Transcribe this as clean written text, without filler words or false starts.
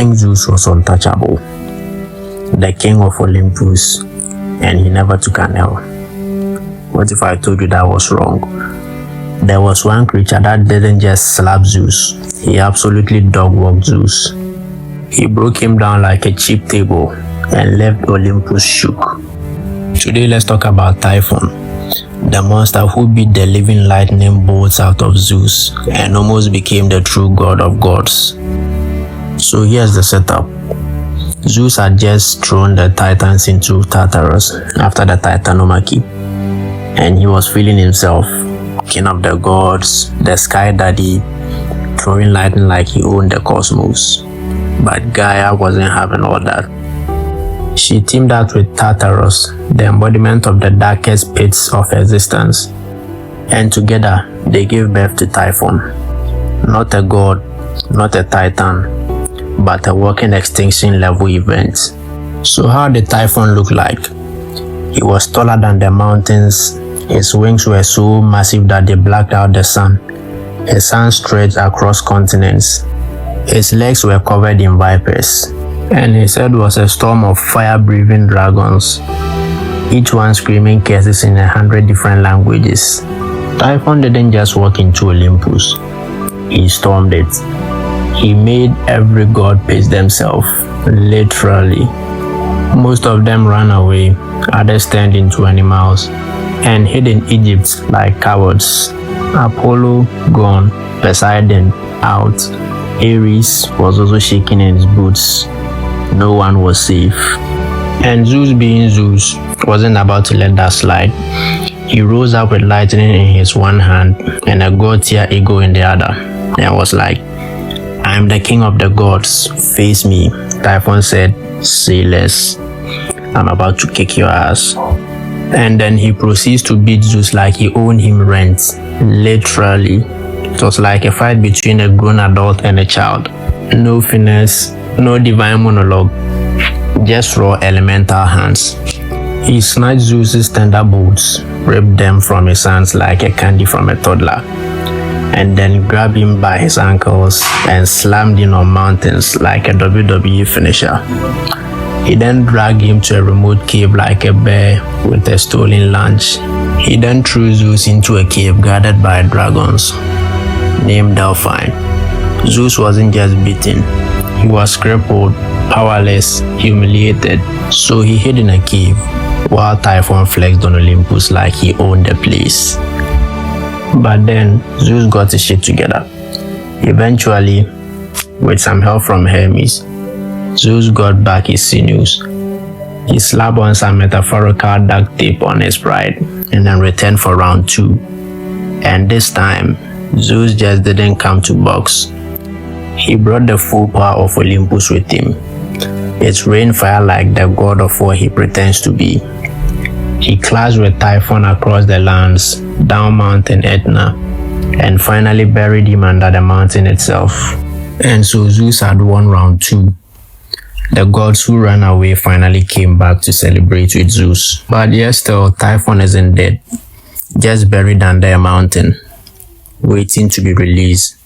think Zeus was untouchable, the king of Olympus, and he never took an L. What if I told you that was wrong? There was one creature that didn't just slap Zeus, he absolutely dog-walked Zeus. He broke him down like a cheap table and left Olympus shook. Today let's talk about Typhon, the monster who beat the living lightning bolts out of Zeus and almost became the true god of gods. So here's the setup. Zeus had just thrown the Titans into Tartarus after the Titanomachy, and he was feeling himself, king of the gods, the sky daddy, throwing lightning like he owned the cosmos. But Gaia wasn't having all that. She teamed up with Tartarus, the embodiment of the darkest pits of existence, and together they gave birth to Typhon. Not a god, not a titan, but a walking extinction level event. So how did Typhon look like? He was taller than the mountains, his wings were so massive that they blacked out the sun. His hands stretched across continents. His legs were covered in vipers, and his head was a storm of fire-breathing dragons, each one screaming curses in 100 different languages. Typhon didn't just walk into Olympus, he stormed it. He made every god pace themselves, literally. Most of them ran away, others turned into animals, and hid in Egypt like cowards. Apollo gone, Poseidon out, Ares was also shaking in his boots. No one was safe. And Zeus, being Zeus, wasn't about to let that slide. He rose up with lightning in his one hand and a god-tier ego in the other, and was like, "I am the king of the gods, face me." Typhon said, "Say less, I'm about to kick your ass." And then he proceeds to beat Zeus like he owned him rent, literally. It was like a fight between a grown adult and a child. No finesse, no divine monologue, just raw elemental hands. He snatched Zeus's thunderbolts, ripped them from his hands like a candy from a toddler, and then grabbed him by his ankles and slammed him on mountains like a WWE finisher. He then dragged him to a remote cave like a bear with a stolen lunch. He then threw Zeus into a cave guarded by dragons named Delphine. Zeus wasn't just beaten, he was crippled, powerless, humiliated, so he hid in a cave while Typhon flexed on Olympus like he owned the place. But then Zeus got his shit together. Eventually, with some help from Hermes, Zeus got back his sinews. He slapped on some metaphorical duct tape on his pride and then returned for round 2. And this time, Zeus just didn't come to box. He brought the full power of Olympus with him. It rained fire like the god of war he pretends to be. He clashed with Typhon across the lands, down Mountain Etna, and finally buried him under the mountain itself. And so Zeus had won round 2. The gods who ran away finally came back to celebrate with Zeus. But yet still, Typhon isn't dead, just buried under a mountain, waiting to be released.